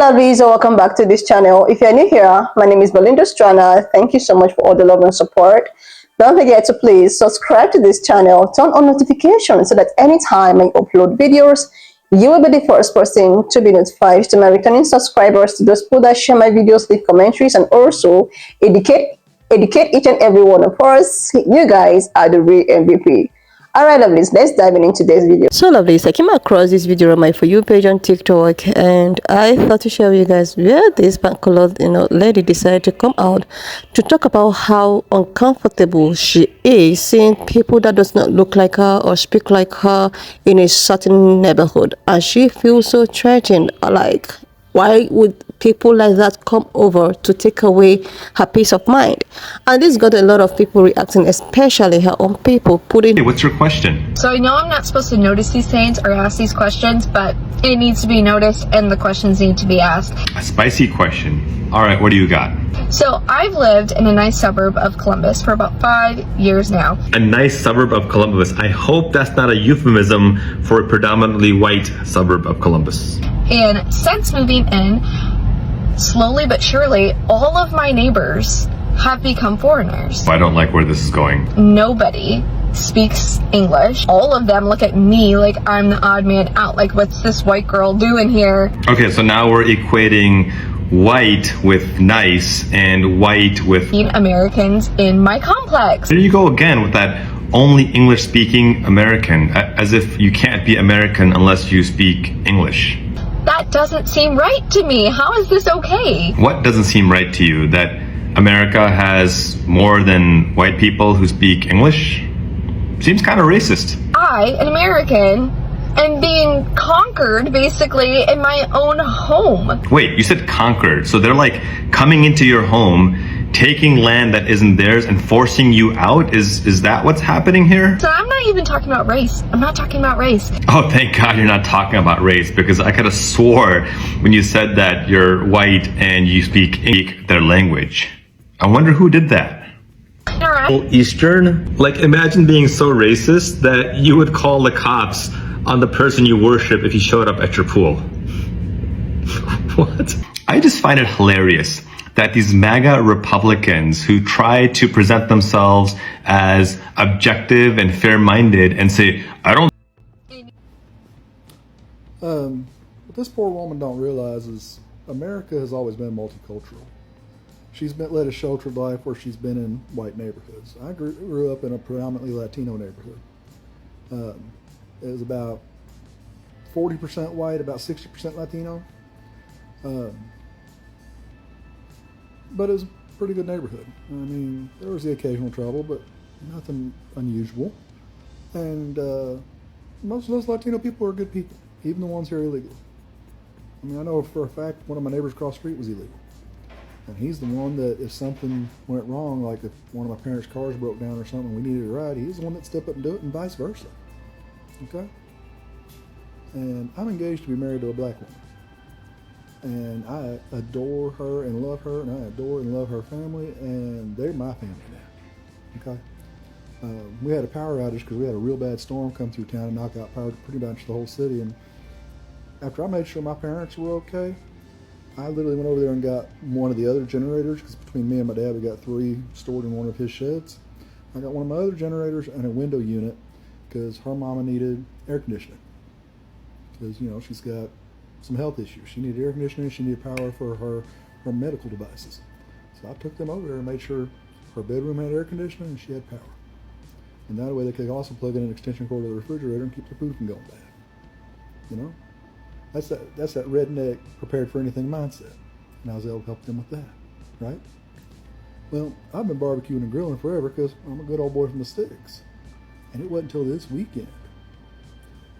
Lovelies, welcome back to this channel. If you're new here, my name is Belinda Strana. Thank you so much for all the love and support. Don't forget to please subscribe to this channel, turn on notifications so that anytime I upload videos, you will be the first person to be notified. To my returning subscribers, to those people that share my videos, leave commentaries, and also educate each and every one of us. You guys are the real MVP. Alright, lovelies, let's dive into today's video. So, lovelies, I came across this video on my For You page on TikTok, and I thought to share with you guys where this bank-colored, lady decided to come out to talk about how uncomfortable she is seeing people that does not look like her or speak like her in a certain neighborhood, and she feels so threatened. Like, why would people like that come over to take away her peace of mind? And this got a lot of people reacting, especially her own people putting... Hey, what's your question? So I know I'm not supposed to notice these things or ask these questions, but it needs to be noticed and the questions need to be asked. A spicy question. All right, what do you got? So I've lived in a nice suburb of Columbus for about 5 years now. A nice suburb of Columbus. I hope that's not a euphemism for a predominantly white suburb of Columbus. And since moving in, slowly but surely, all of my neighbors have become foreigners. I don't like where this is going. Nobody speaks English. All of them look at me like I'm the odd man out. Like, what's this white girl doing here? Okay, so now we're equating white with nice and white with Americans in my complex. There you go again with that only English speaking American, as if you can't be American unless you speak English. That doesn't seem right to me. How is this okay? What doesn't seem right to you? That America has more than white people who speak English? Seems kind of racist. I, an American, am being conquered basically in my own home. Wait, you said conquered. So they're like coming into your home, taking land that isn't theirs and forcing you out? Is that what's happening here? So I'm not even talking about race. I'm not talking about race. Oh, thank God you're not talking about race, because I could have swore when you said that you're white and you speak their language. I wonder who did that. Eastern? Like, imagine being so racist that you would call the cops on the person you worship if he showed up at your pool. What? I just find it hilarious that these MAGA Republicans who try to present themselves as objective and fair-minded and say, I don't... What this poor woman don't realize is America has always been multicultural. She's led a sheltered life where she's been in white neighborhoods. I grew up in a predominantly Latino neighborhood. It was about 40% white, about 60% Latino. But it was a pretty good neighborhood. I mean, there was the occasional trouble, but nothing unusual. And most of those Latino people are good people, even the ones who are illegal. I mean, I know for a fact one of my neighbors across the street was illegal. And he's the one that if something went wrong, like if one of my parents' cars broke down or something, we needed a ride, he's the one that stepped up and do it, and vice versa. Okay? And I'm engaged to be married to a black woman. And I adore her and love her, and I adore and love her family, and they're my family now. Okay? We had a power outage because we had a real bad storm come through town and knock out power to pretty much the whole city. And after I made sure my parents were okay, I literally went over there and got one of the other generators, because between me and my dad, we got 3 stored in one of his sheds. I got one of my other generators and a window unit because her mama needed air conditioning. Because, you know, she's got some health issues. She needed air conditioning, she needed power for her medical devices. So I took them over there and made sure her bedroom had air conditioning and she had power. And that way they could also plug in an extension cord to the refrigerator and keep the food from going bad. You know? That's that redneck prepared for anything mindset. And I was able to help them with that, right? Well, I've been barbecuing and grilling forever because I'm a good old boy from the sticks. And it wasn't until this weekend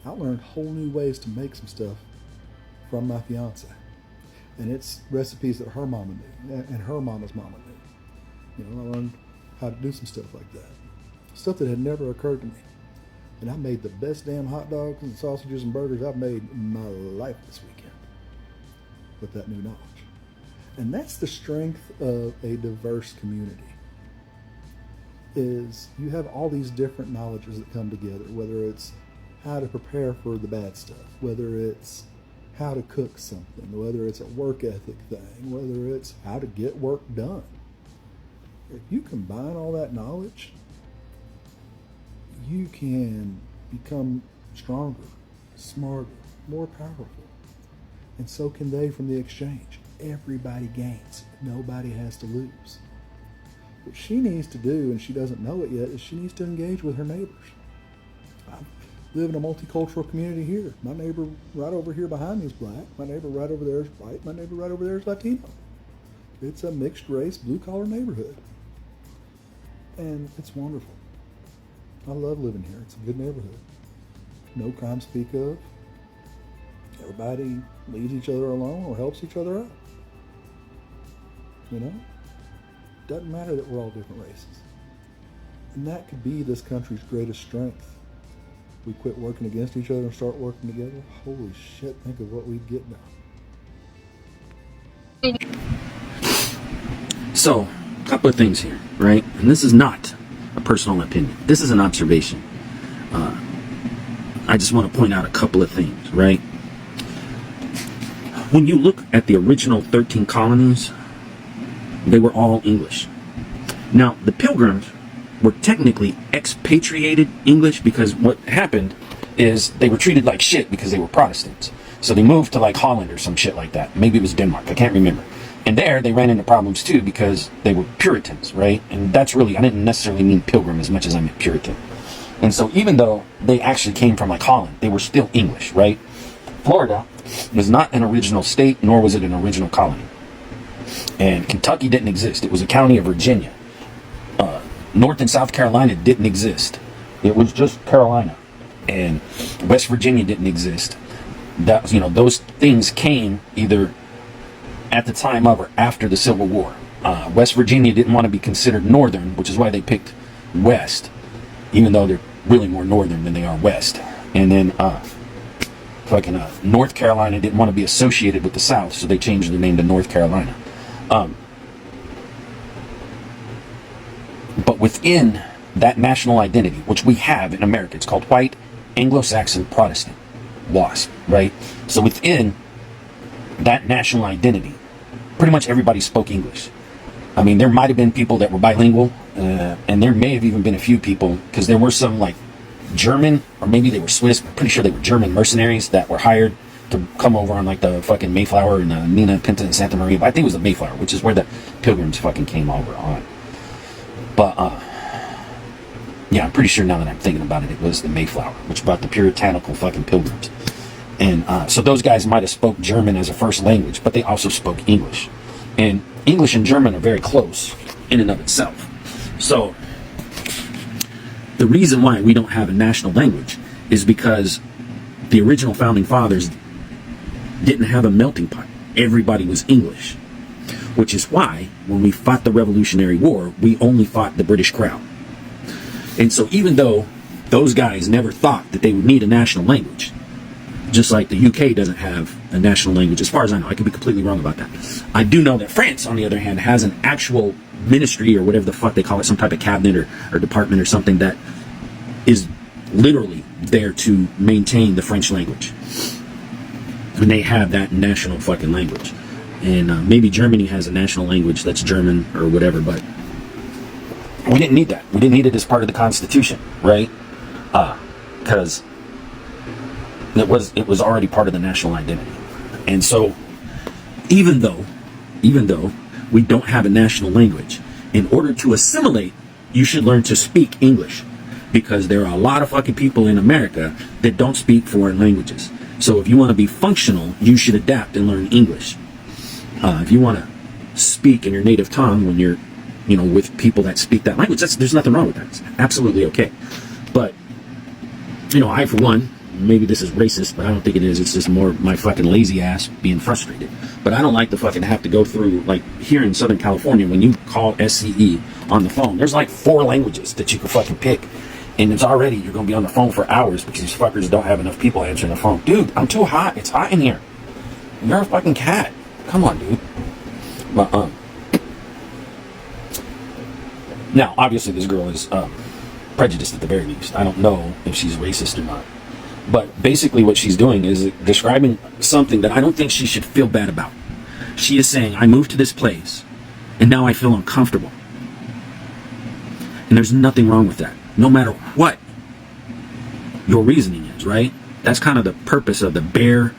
I learned whole new ways to make some stuff from my fiance. And it's recipes that her mama knew and her mama's mama knew. You know, I learned how to do some stuff like that. Stuff that had never occurred to me. And I made the best damn hot dogs and sausages and burgers I've made in my life this weekend with that new knowledge. And that's the strength of a diverse community, is you have all these different knowledges that come together, whether it's how to prepare for the bad stuff, whether it's how to cook something, whether it's a work ethic thing, whether it's how to get work done. If you combine all that knowledge, you can become stronger, smarter, more powerful. And so can they from the exchange. Everybody gains. Nobody has to lose. What she needs to do, and she doesn't know it yet, is she needs to engage with her neighbors. I live in a multicultural community here. My neighbor right over here behind me is black. My neighbor right over there is white. My neighbor right over there is Latino. It's a mixed race, blue collar neighborhood. And it's wonderful. I love living here. It's a good neighborhood. No crime to speak of. Everybody leaves each other alone or helps each other out. You know? Doesn't matter that we're all different races. And that could be this country's greatest strength. We quit working against each other and start working together. Holy shit, think of what we'd get done. So, a couple of things here, right? And this is not a personal opinion. This is an observation. I just want to point out a couple of things, right? When you look at the original 13 colonies, they were all English. Now, the Pilgrims were technically expatriated English because what happened is they were treated like shit because they were Protestants. So they moved to like Holland or some shit like that. Maybe it was Denmark. I can't remember. And there they ran into problems too because they were Puritans, right? And that's really, I didn't necessarily mean Pilgrim as much as I meant Puritan. And so even though they actually came from like Holland, they were still English, right? Florida was not an original state, nor was it an original colony. And Kentucky didn't exist. It was a county of Virginia. North and South Carolina didn't exist. It was just Carolina. And West Virginia didn't exist. That, you know, those things came either at the time of or after the Civil War. West Virginia didn't want to be considered northern, which is why they picked west, even though they're really more northern than they are west. And then North Carolina didn't want to be associated with the South, so they changed their name to North Carolina. But within that national identity, which we have in America, it's called white, Anglo-Saxon, Protestant, WASP, right? So within that national identity, pretty much everybody spoke English. I mean, there might have been people that were bilingual, and there may have even been a few people, because there were some like German, or maybe they were Swiss, I'm pretty sure they were German mercenaries that were hired to come over on like the fucking Mayflower and Nina, Pinta, and Santa Maria. But I think it was the Mayflower, which is where the Pilgrims fucking came over on. But, yeah, I'm pretty sure now that I'm thinking about it, it was the Mayflower, which brought the puritanical fucking Pilgrims. And so those guys might have spoke German as a first language, but they also spoke English. And English and German are very close in and of itself. So the reason why we don't have a national language is because the original founding fathers didn't have a melting pot. Everybody was English. Which is why, when we fought the Revolutionary War, we only fought the British Crown. And so even though those guys never thought that they would need a national language, just like the UK doesn't have a national language, as far as I know, I could be completely wrong about that. I do know that France, on the other hand, has an actual ministry, or whatever the fuck they call it, some type of cabinet or department or something that is literally there to maintain the French language. And they have that national fucking language. And maybe Germany has a national language that's German or whatever, but we didn't need that. We didn't need it as part of the Constitution, right? Because it was already part of the national identity. And so even though we don't have a national language, in order to assimilate, you should learn to speak English, because there are a lot of fucking people in America that don't speak foreign languages. So if you want to be functional, you should adapt and learn English. If you want to speak in your native tongue when you're, with people that speak that language, there's nothing wrong with that. It's absolutely okay. But, I, for one, maybe this is racist, but I don't think it is. It's just more my fucking lazy ass being frustrated. But I don't like to fucking have to go through, like, here in Southern California, when you call SCE on the phone, there's like 4 languages that you can fucking pick. And you're going to be on the phone for hours because these fuckers don't have enough people answering the phone. Dude, I'm too hot. It's hot in here. You're a fucking cat. Come on, dude. But, now, obviously, this girl is prejudiced at the very least. I don't know if she's racist or not. But basically what she's doing is describing something that I don't think she should feel bad about. She is saying, I moved to this place and now I feel uncomfortable. And there's nothing wrong with that, no matter what your reasoning is, right? That's kind of the purpose of the bear,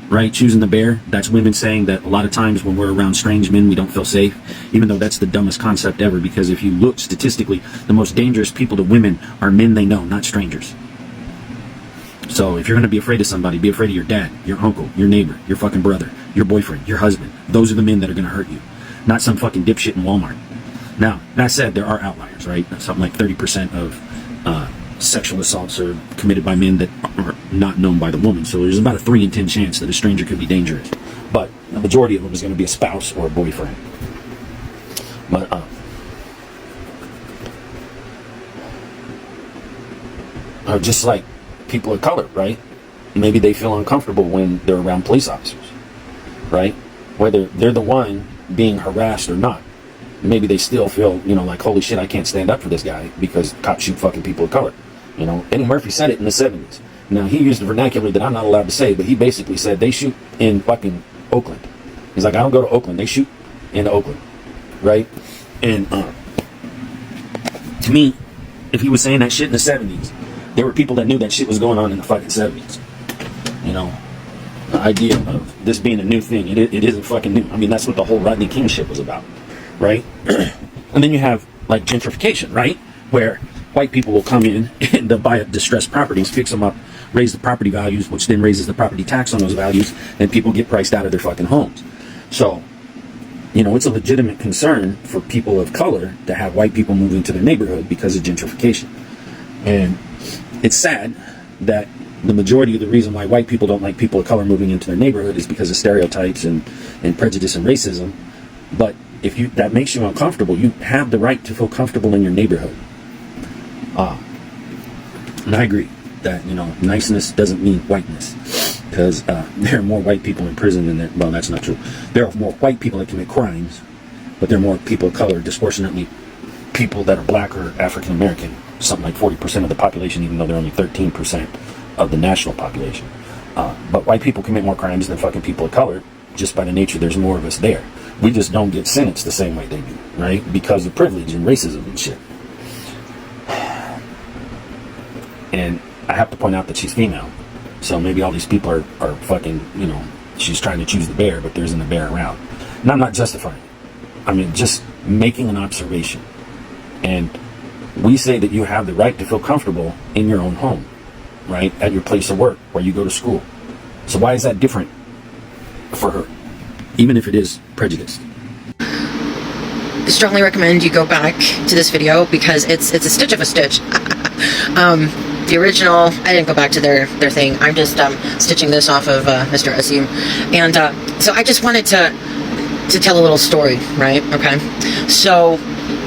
right? Choosing the bear. That's women saying that a lot of times when we're around strange men, we don't feel safe, even though that's the dumbest concept ever, because if you look statistically, the most dangerous people to women are men they know, not strangers. So if you're going to be afraid of somebody, be afraid of your dad, your uncle, your neighbor, your fucking brother, your boyfriend, your husband. Those are the men that are going to hurt you, not some fucking dipshit in Walmart. Now, that said, there are outliers, right? Something like 30% of sexual assaults are committed by men that are not known by the woman. So there's about a 3 in 10 chance that a stranger could be dangerous. But the majority of them is going to be a spouse or a boyfriend. But or just like people of color, right? Maybe they feel uncomfortable when they're around police officers, right? Whether they're the one being harassed or not. Maybe they still feel, like, holy shit, I can't stand up for this guy because cops shoot fucking people of color. Eddie Murphy said it in the 70s. Now, he used a vernacular that I'm not allowed to say, but he basically said they shoot in fucking Oakland. He's like, I don't go to Oakland. They shoot in Oakland, right? And to me, if he was saying that shit in the 70s, there were people that knew that shit was going on in the fucking 70s. The idea of this being a new thing, it isn't fucking new. I mean, that's what the whole Rodney King shit was about, right? And then you have, like, gentrification, right? Where white people will come in and they'll buy up distressed properties, fix them up, raise the property values, which then raises the property tax on those values, and people get priced out of their fucking homes. So, it's a legitimate concern for people of color to have white people move into their neighborhood because of gentrification. And it's sad that the majority of the reason why white people don't like people of color moving into their neighborhood is because of stereotypes and prejudice and racism. But if that makes you uncomfortable, you have the right to feel comfortable in your neighborhood. And I agree that, niceness doesn't mean whiteness, because there are more white people in prison than well, that's not true. There are more white people that commit crimes, but there are more people of color, disproportionately people that are black or African American, something like 40% of the population, even though they're only 13% of the national population. But white people commit more crimes than fucking people of color, just by the nature there's more of us there. We just don't get sentenced the same way they do, right? Because of privilege and racism and shit. And I have to point out that she's female. So maybe all these people are fucking, she's trying to choose the bear, but there isn't a bear around. And I'm not justifying it. I mean, just making an observation. And we say that you have the right to feel comfortable in your own home, right? At your place of work, where you go to school. So why is that different for her? Even if it is prejudiced. I strongly recommend you go back to this video because it's a stitch of a stitch. The original, I didn't go back to their thing. I'm just stitching this off of Mr. Asim. And so I just wanted to tell a little story, right? Okay. So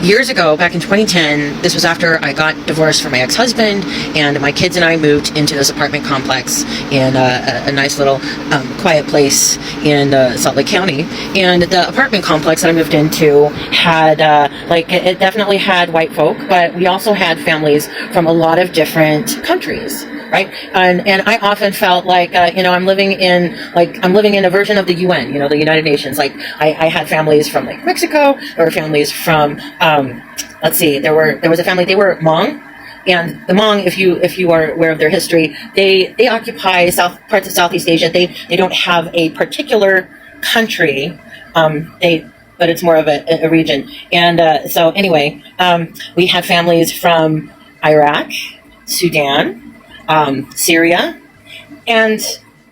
years ago, back in 2010, this was after I got divorced from my ex-husband, and my kids and I moved into this apartment complex in a nice little quiet place in Salt Lake County. And the apartment complex that I moved into had, it definitely had white folk, but we also had families from a lot of different countries. Right, and I often felt like I'm living in a version of the UN, the United Nations. Like I had families from like Mexico, there were families from there was a family, they were Hmong, and the Hmong, if you are aware of their history, they occupy parts of Southeast Asia. They don't have a particular country, but it's more of a region. And so anyway, we had families from Iraq, Sudan, Syria, and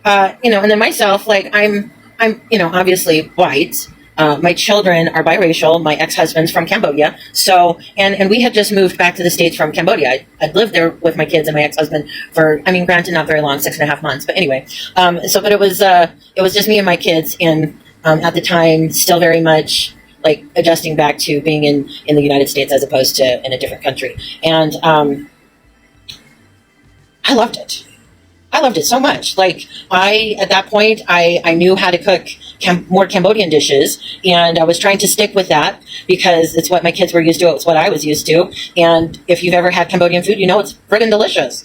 and then myself, like I'm obviously white. My children are biracial. My ex-husband's from Cambodia. So, and we had just moved back to the States from Cambodia. I'd lived there with my kids and my ex-husband for, granted not very long, 6.5 months, but anyway. But it was just me and my kids, and at the time still very much like adjusting back to being in the United States as opposed to in a different country. And I loved it. I loved it so much. Like at that point, I knew how to cook more Cambodian dishes, and I was trying to stick with that because it's what my kids were used to. It's what I was used to. And if you've ever had Cambodian food, it's friggin' delicious.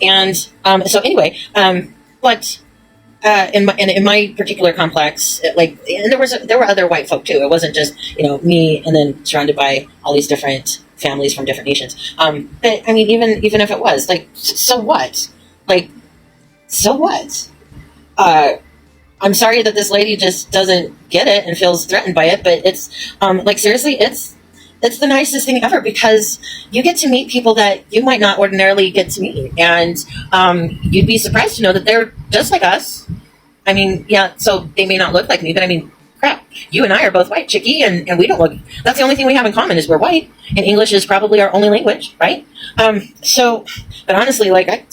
And so anyway, but in my particular complex, and there were other white folk too. It wasn't just me, and then surrounded by all these different families from different nations. But I mean, even if it was like, so what? Like, so what? I'm sorry that this lady just doesn't get it and feels threatened by it, but it's like, seriously, it's the nicest thing ever, because you get to meet people that you might not ordinarily get to meet, and you'd be surprised to know that they're just like us. I mean, yeah, so they may not look like me, but I mean, crap, you and I are both white, chickie, and we don't look. That's the only thing we have in common is we're white, and English is probably our only language, right? So, but honestly, like, I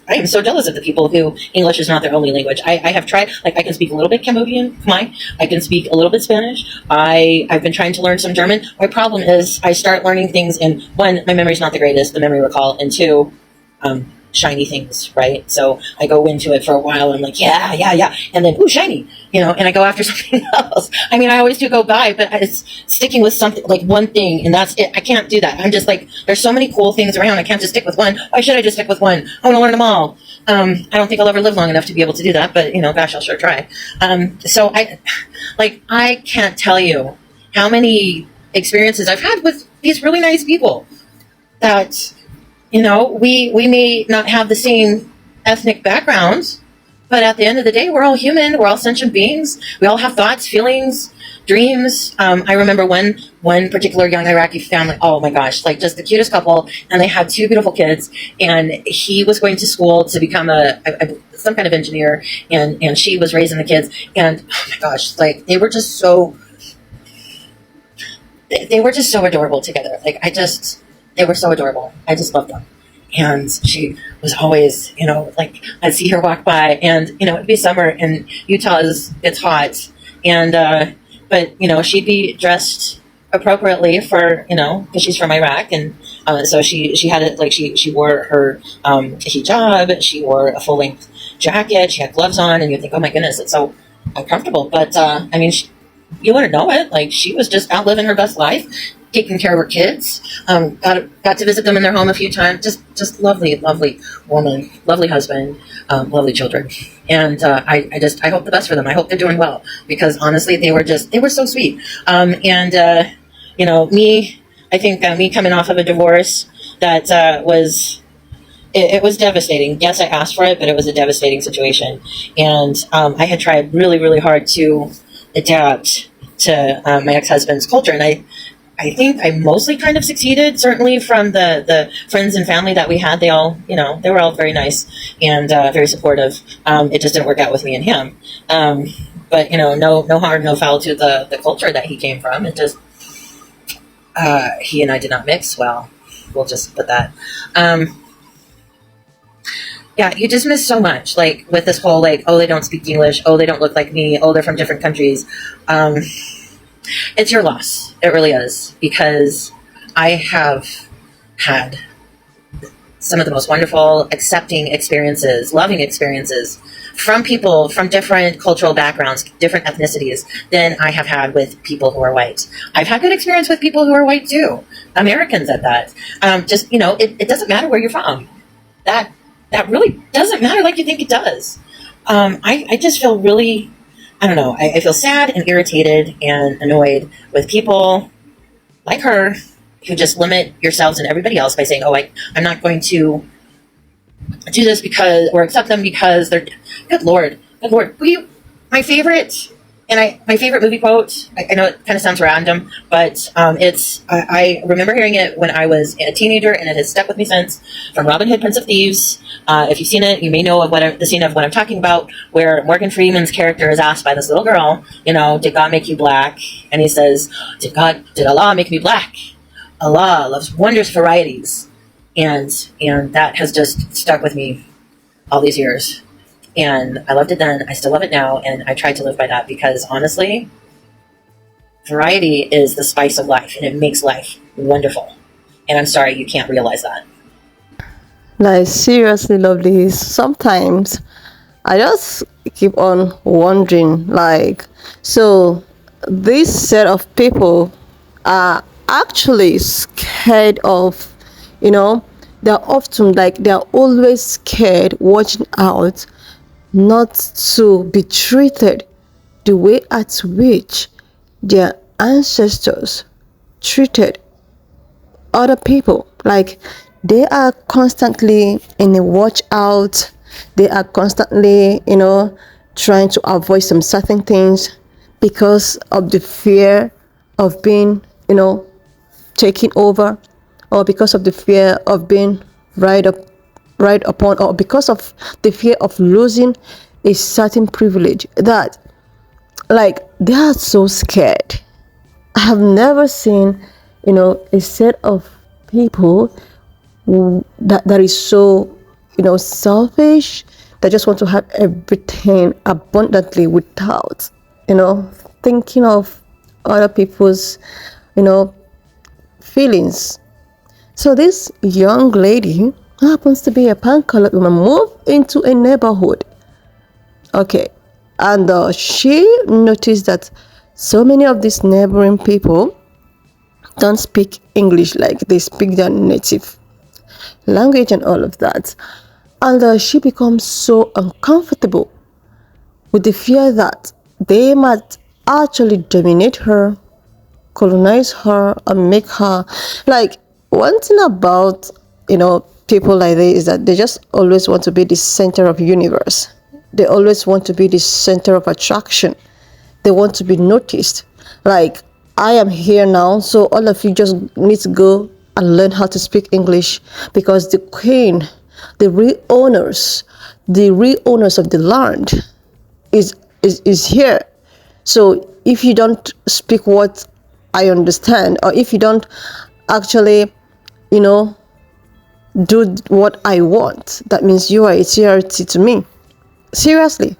am so jealous of the people who English is not their only language. I have tried, like, I can speak a little bit Cambodian, Khmer. I can speak a little bit Spanish. I've been trying to learn some German. My problem is I start learning things, and one, my memory's not the greatest, the memory recall, and two, shiny things, right? So I go into it for a while, and I'm like, yeah, and then, ooh, shiny, and I go after something else. I mean, I always do go by, but it's sticking with something, like one thing, and that's it. I can't do that. I'm just like, there's so many cool things around. I can't just stick with one. Why should I just stick with one? I want to learn them all. I don't think I'll ever live long enough to be able to do that, but gosh, I'll sure try. So I can't tell you how many experiences I've had with these really nice people that, we may not have the same ethnic backgrounds, but at the end of the day, we're all human. We're all sentient beings. We all have thoughts, feelings, dreams. I remember one particular young Iraqi family. Oh my gosh, like, just the cutest couple, and they had two beautiful kids. And he was going to school to become some kind of engineer, and she was raising the kids. And oh my gosh, like, they were just so adorable together. Like, they were so adorable. I just loved them. And she was always, like, I'd see her walk by, and, it'd be summer, and it's hot. And, but, she'd be dressed appropriately for, because she's from Iraq. And so she had it, like, she wore her hijab, she wore a full length jacket, she had gloves on, and you think, oh my goodness, it's so uncomfortable. But, I mean, you wouldn't know it. Like, she was just out living her best life, taking care of her kids. Got to visit them in their home a few times. Just lovely woman, lovely husband, lovely children. And I hope the best for them. I hope they're doing well, because honestly, they were so sweet. Me, I think me coming off of a divorce that was. It was devastating. Yes, I asked for it, but it was a devastating situation. And I had tried really, really hard to adapt to my ex-husband's culture. And I think I mostly kind of succeeded, certainly from the friends and family that we had. They all, they were all very nice and very supportive. It just didn't work out with me and him. But, no harm, no foul to the culture that he came from. It just, he and I did not mix well. We'll just put that. Yeah, you just miss so much, like, with this whole, like, oh, they don't speak English, oh, they don't look like me, oh, they're from different countries. It's your loss. It really is, because I have had some of the most wonderful, accepting experiences, loving experiences from people from different cultural backgrounds, different ethnicities, than I have had with people who are white. I've had good experience with people who are white too, Americans at that. It doesn't matter where you're from. That really doesn't matter like you think it does. I just feel really, I don't know, I feel sad and irritated and annoyed with people like her who just limit yourselves and everybody else by saying, oh, I'm not going to do this because, or accept them because they're, good Lord. My favorite movie quote, I know it kind of sounds random, but I remember hearing it when I was a teenager, and it has stuck with me since, from Robin Hood, Prince of Thieves. If you've seen it, you may know of the scene of what I'm talking about, where Morgan Freeman's character is asked by this little girl, did God make you black? And he says, did Allah make me black? Allah loves wondrous varieties. And that has just stuck with me all these years. And I loved it then. I still love it now. And I try to live by that, because honestly, variety is the spice of life, and it makes life wonderful. And I'm sorry you can't realize that. Like, seriously, lovely. Sometimes I just keep on wondering, like, so this set of people are actually scared of, they're often like they're always scared, watching out not to be treated the way at which their ancestors treated other people. Like they are constantly in a watch out, they are constantly, trying to avoid some certain things because of the fear of being, taken over, or because of the fear of being right upon, or because of the fear of losing a certain privilege, that like they are so scared. I have never seen, a set of people that is so, selfish, that just want to have everything abundantly without, thinking of other people's, feelings. So this young lady happens to be a pan-colored woman, moved into a neighborhood. Okay, and she noticed that so many of these neighboring people don't speak English, like they speak their native language and all of that. And she becomes so uncomfortable with the fear that they might actually dominate her, colonize her, and make her like. One thing about people like this is that they just always want to be the center of the universe. They always want to be the center of attraction. They want to be noticed. Like, I am here now, so all of you just need to go and learn how to speak English, because the queen, the real owners of the land is here. So if you don't speak what I understand, or if you don't actually, do what I want, that means you are a charity to me. Seriously.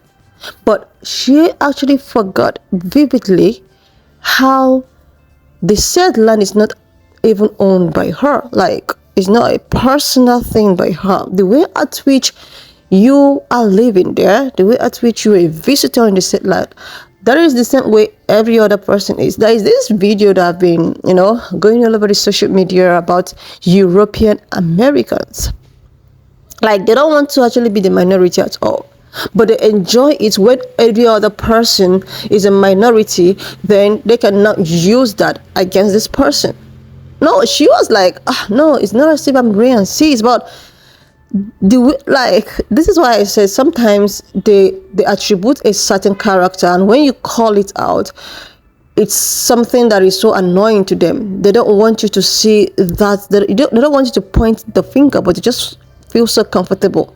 But she actually forgot vividly how the said land is not even owned by her. Like, it's not a personal thing by her. The way at which you are living there, the way at which you're a visitor in the said land, that is the same way every other person is. There is this video that I've been, going all over the social media about European Americans. Like, they don't want to actually be the minority at all, but they enjoy it when every other person is a minority. Then they cannot use that against this person. No, she was like, no, it's not as if I'm Korean. See, it's about this is why I say sometimes they attribute a certain character, and when you call it out, it's something that is so annoying to them. They don't want you to see that. They don't want you to point the finger, but they just feel so comfortable.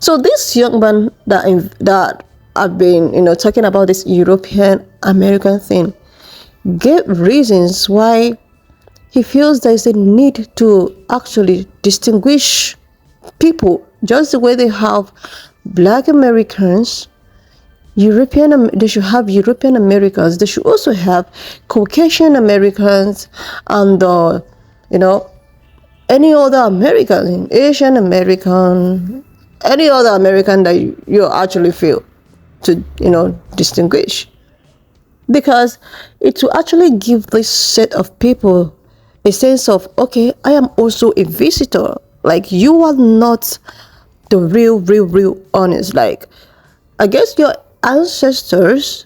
So this young man that I've been talking about, this European American thing, gave reasons why he feels there is a need to actually distinguish people, just the way they have Black Americans, they should have European Americans. They should also have Caucasian Americans, and any other American, Asian American, any other American that you actually feel to distinguish, because it will actually give this set of people a sense of, okay, I am also a visitor. Like, you are not the real honest. Like, I guess your ancestors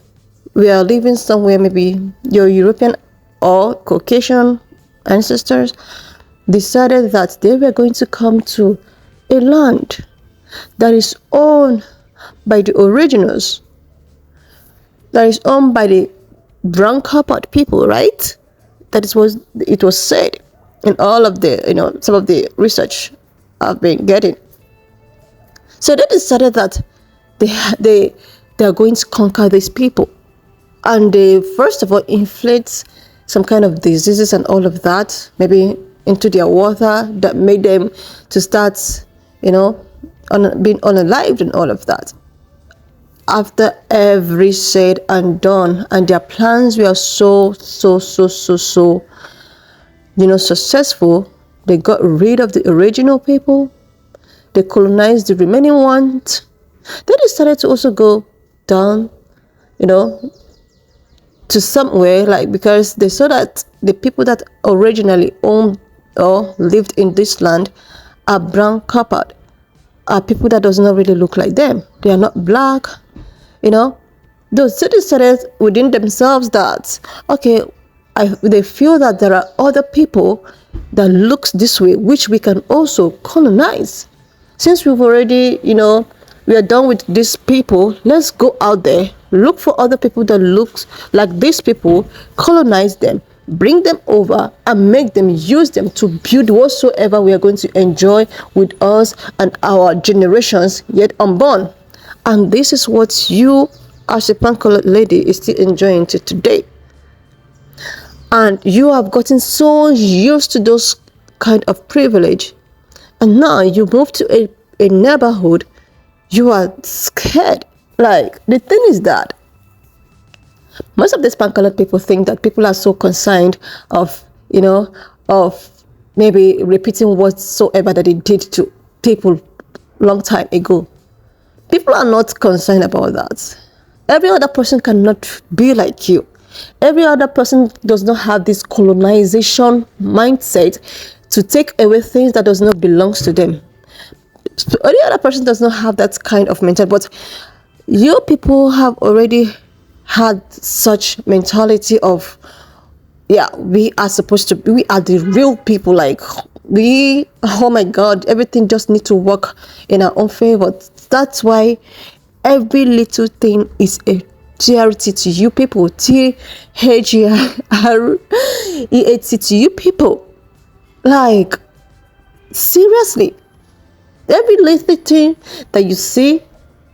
were living somewhere, maybe your European or Caucasian ancestors decided that they were going to come to a land that is owned by the originals, that is owned by the brown colored people, right? That is what it was said in all of the, some of the research I've been getting. So they decided that they are going to conquer these people, and they first of all inflict some kind of diseases and all of that, maybe into their water, that made them to start, being unalived and all of that. After every said and done, and their plans were so successful, they got rid of the original people, they colonized the remaining ones. They decided to also go down, to somewhere, like, because they saw that the people that originally owned or lived in this land are brown colored, are people that does not really look like them. They are not black, you know. Those they decided within themselves that, okay, they feel that there are other people that looks this way, which we can also colonize. Since we've already, we are done with these people, let's go out there, look for other people that looks like these people, colonize them, bring them over, and make them use them to build whatsoever we are going to enjoy with us and our generations yet unborn. And this is what you, as a pan-colored lady, is still enjoying to today. And you have gotten so used to those kind of privilege, and now you move to a neighborhood, you are scared. Like, the thing is that most of these pan-colored people think that people are so concerned of maybe repeating whatsoever that they did to people long time ago. People are not concerned about that. Every other person cannot be like you. Every other person does not have this colonization mindset to take away things that does not belong to them. So any other person does not have that kind of mentality, but you people have already had such mentality of, yeah, we are the real people. Like, oh my God, everything just need to work in our own favor. That's why every little thing is a charity to you people. THEREAT to you people. Like, seriously, every little thing that you see,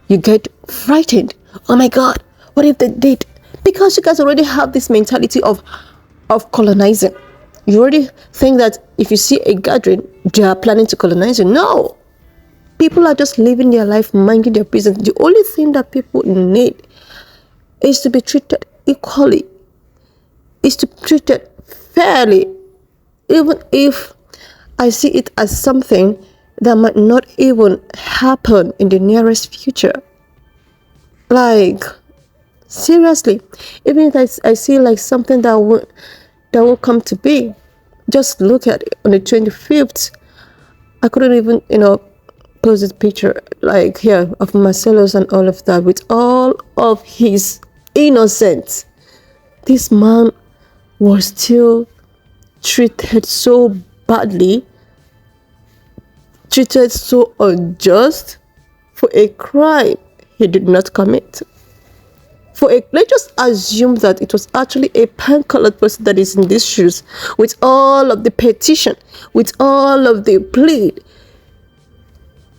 you get frightened. Oh my God, what if they did? Because you guys already have this mentality of colonizing. You already think that if you see a gathering, they are planning to colonize you. No. People are just living their life, minding their business. The only thing that people need is to be treated equally, is to be treated fairly, even if I see it as something that might not even happen in the nearest future. Like, seriously, even if I see like something that will come to be, just look at it. On the 25th, I couldn't even, post this picture like here of Marcellus and all of that with all of his innocence. This man was still treated so badly, treated so unjust for a crime he did not commit. Let's just assume that it was actually a pan-colored person that is in these shoes, with all of the petition, with all of the plead.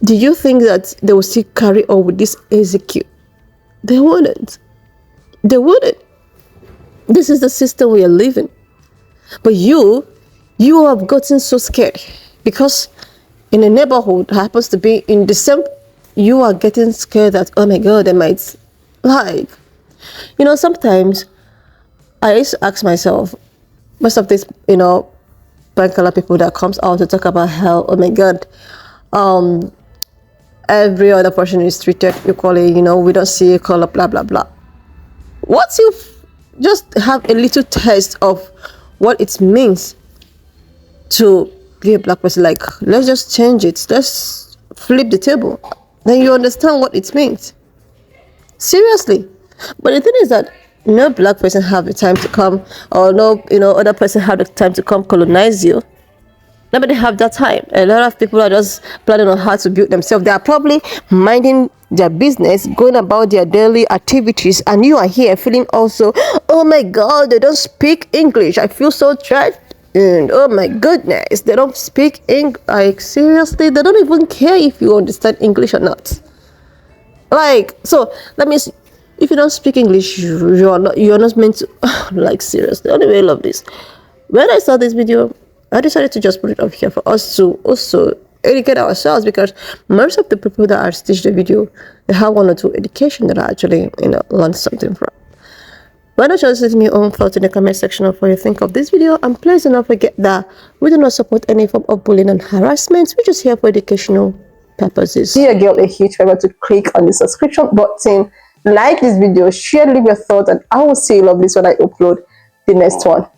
Do you think that they will still carry on with this execute? They wouldn't. They wouldn't. This is the system we are living. But you have gotten so scared because in a neighborhood happens to be in the same, you are getting scared that, oh my God, they might, like, sometimes I used to ask myself, most of these, black color people that comes out to talk about hell, oh my God, every other person is treated equally, we don't see color, blah, blah, blah. What if just have a little taste of what it means to be a black person? Like, let's just change it. Let's flip the table. Then you understand what it means. Seriously. But the thing is that no black person have the time to come, or no, other person have the time to come colonize you. Nobody have that time. A lot of people are just planning on how to build themselves. They are probably minding their business, going about their daily activities, and you are here feeling also, oh my God, they don't speak English. I feel so trapped. And oh my goodness, they don't speak English. Like, seriously, they don't even care if you understand English or not. Like, so that means if you don't speak English, you're not meant to. Like, seriously, anyway, I love this. When I saw this video, I decided to just put it up here for us to also educate ourselves, because most of the people that are stitched the video, they have one or two education that I actually learned something from. Why not just leave me your own thoughts in the comment section of what you think of this video, and please do not forget that we do not support any form of bullying and harassment. We're just here for educational purposes. Do your girl a huge favor to click on the subscription button, like this video, share, leave your thoughts, and I will see you lovelies when I upload the next one.